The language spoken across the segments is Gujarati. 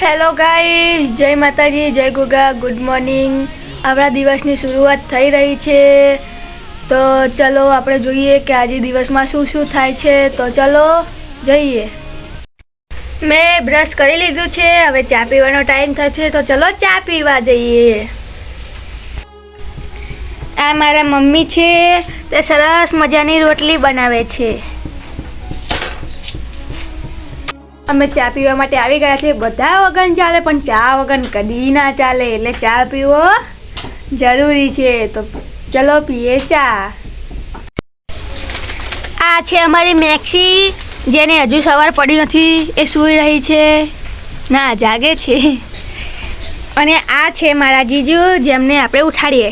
હેલો ગાઈસ, જય માતાજી, જય ગોગા, ગુડ મોર્નિંગ। આપણા દિવસની શરૂઆત થઈ રહી છે, તો ચલો આપણે જોઈએ કે આજે દિવસમાં શું શું થાય છે। તો ચલો જઈએ। મેં બ્રશ કરી લીધું છે, હવે ચા પીવાનો ટાઈમ થયો છે, તો ચલો ચા પીવા જઈએ। આ મારા મમ્મી છે, તે સરસ મજાની રોટલી બનાવે છે। અમે ચા પીવા માટે આવી ગયા છે। બધા વગર ચાલે પણ ચા વગર કદી ના ચાલે, એટલે ચા પીવો જરૂરી છે। તો ચલો પીએ ચા। આ છે અમારી મેક્સી, જેને હજુ સવાર પડી નથી, એ સૂઈ રહી છે, ના જાગે છે। અને આ છે મારા જીજુ, જેમને આપણે ઉઠાડીએ।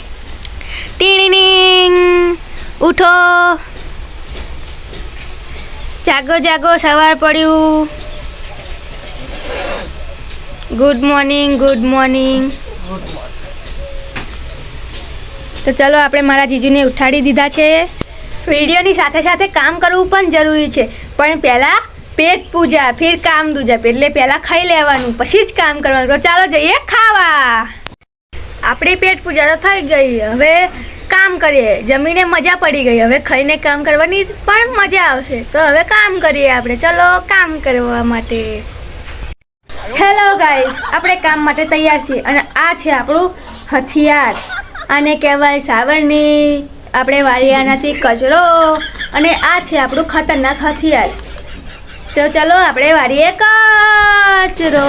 ટીણીંગ, ઉઠો, જાગો જાગો, સવાર પડ્યું। Good morning, good morning. તો ચલો આપણે મારા જીજુને ઉઠાડી દીધા છે। વિડીયોની સાથે સાથે કામ કરવું પણ જરૂરી છે, પણ પહેલાં પેટ પૂજા, ફિર કામ દૂજા, એટલે પહેલાં ખાઈ લેવાનું, પછી જ કામ કરવાનું। તો ચાલો જઈએ ખાવા। આપણી પેટ પૂજા તો થઈ ગઈ, હવે કામ કરીએ। જમીને મજા પડી ગઈ, હવે ખાઈને કામ કરવાની પણ મજા આવશે। તો હવે કામ કરીએ આપણે, ચલો કામ કરવા માટે। હેલો ગાઈસ, આપણે કામ માટે તૈયાર છીએ, અને આ છે આપણું હથિયાર, આને કહેવાય સાવરણી। આપણે વાળીએ આનાથી કચરો, અને આ છે આપણું ખતરનાક હથિયાર। તો ચલો આપણે વાળીએ કચરો।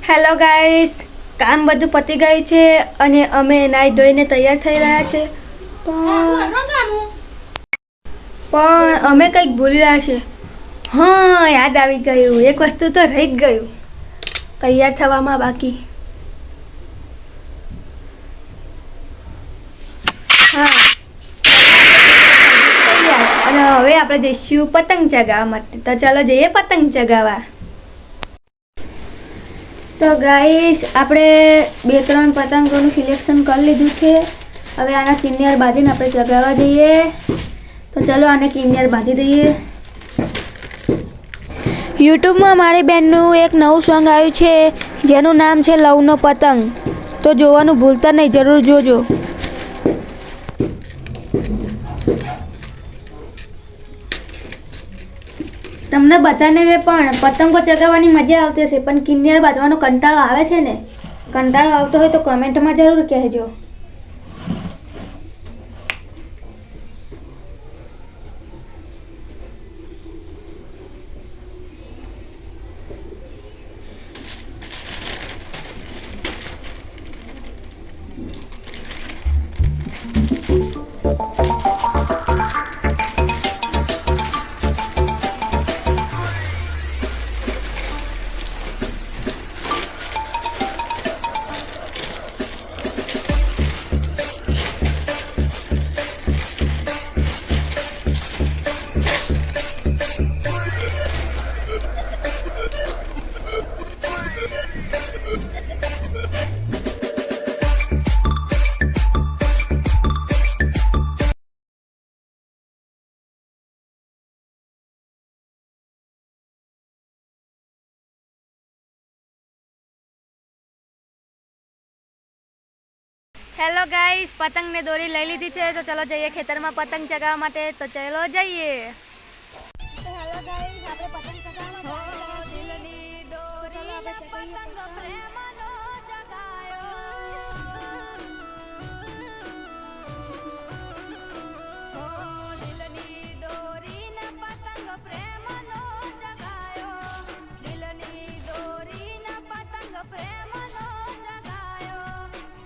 હેલો ગાઈસ, કામ બધું પતી ગયું છે, અને અમે નાઈ ધોઈને તૈયાર થઈ રહ્યા છે, પણ અમે કંઈક ભૂલી રહ્યા છે। હા, યાદ આવી ગયું, એક વસ્તુ તો રહી જ ગયું તૈયાર થવામાં બાકી। હા, અને હવે આપણે જઈશું પતંગ ચગાવવા માટે। તો ચાલો જઈએ પતંગ ચગાવવા। તો ગાઈસ, આપણે 2-3 પતંગોનું સિલેક્શન કરી લીધું છે, હવે આના કિન્નર બાંધીને આપણે ચગાવવા જઈએ। તો ચલો આને કિન્નર બાંધી દઈએ। યુટ્યુબમાં મારી બહેનનું એક નવું સોંગ આવ્યું છે, જેનું નામ છે લવનો પતંગ। તો જોવાનું ભૂલતા નહીં, જરૂર જોજો। તમને બધાને પણ પતંગો ચગાવવાની મજા આવતી હશે, પણ કિન્નર બાંધવાનો કંટાળો આવે છે ને? કંટાળો આવતો હોય તો કમેન્ટમાં જરૂર કહેજો। હેલો ગાઈસ, પતંગને દોરી લઈ લીધી છે, તો ચલો જઈએ ખેતરમાં પતંગ ચગાવવા માટે। તો ચલો જઈએ। હેલો ગાઈસ, આપણે પતંગ ચગાવવા દિલની દોરીને પતંગ પ્રેમનો ચગાયો, હો દિલની દોરીને પતંગ પ્રેમનો ચગાયો, દિલની દોરીને પતંગ પ્રેમનો ચગાયો,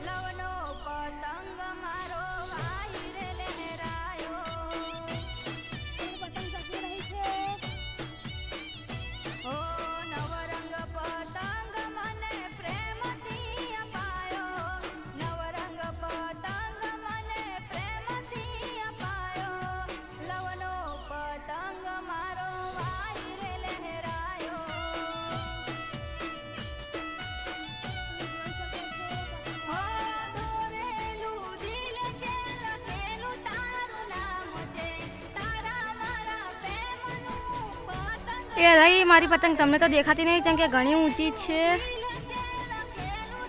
લવનો પતંગ મારો વાહી રે લહેરાયો। કે રહી મારી પતંગ તમને તો દેખાતી નહીં જેમ કે ઘણી ઊંચી છે,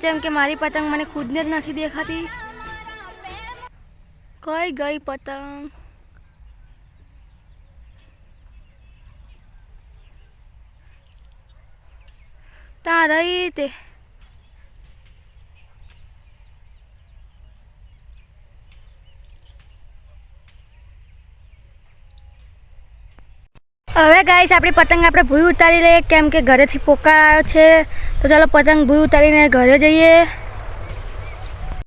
જેમ કે મારી પતંગ મને ખુદને જ નથી દેખાતી. કઈ ગઈ પતંગ? ત્યાં રહી તે. હવે ગાઈસ આપણી પતંગ આપણે ભૂઈ ઉતારી લઈએ કેમ કે ઘરેથી પોકાર આવ્યો છે. તો ચાલો પતંગ ભૂઈ ઉતારીને ઘરે જઈએ.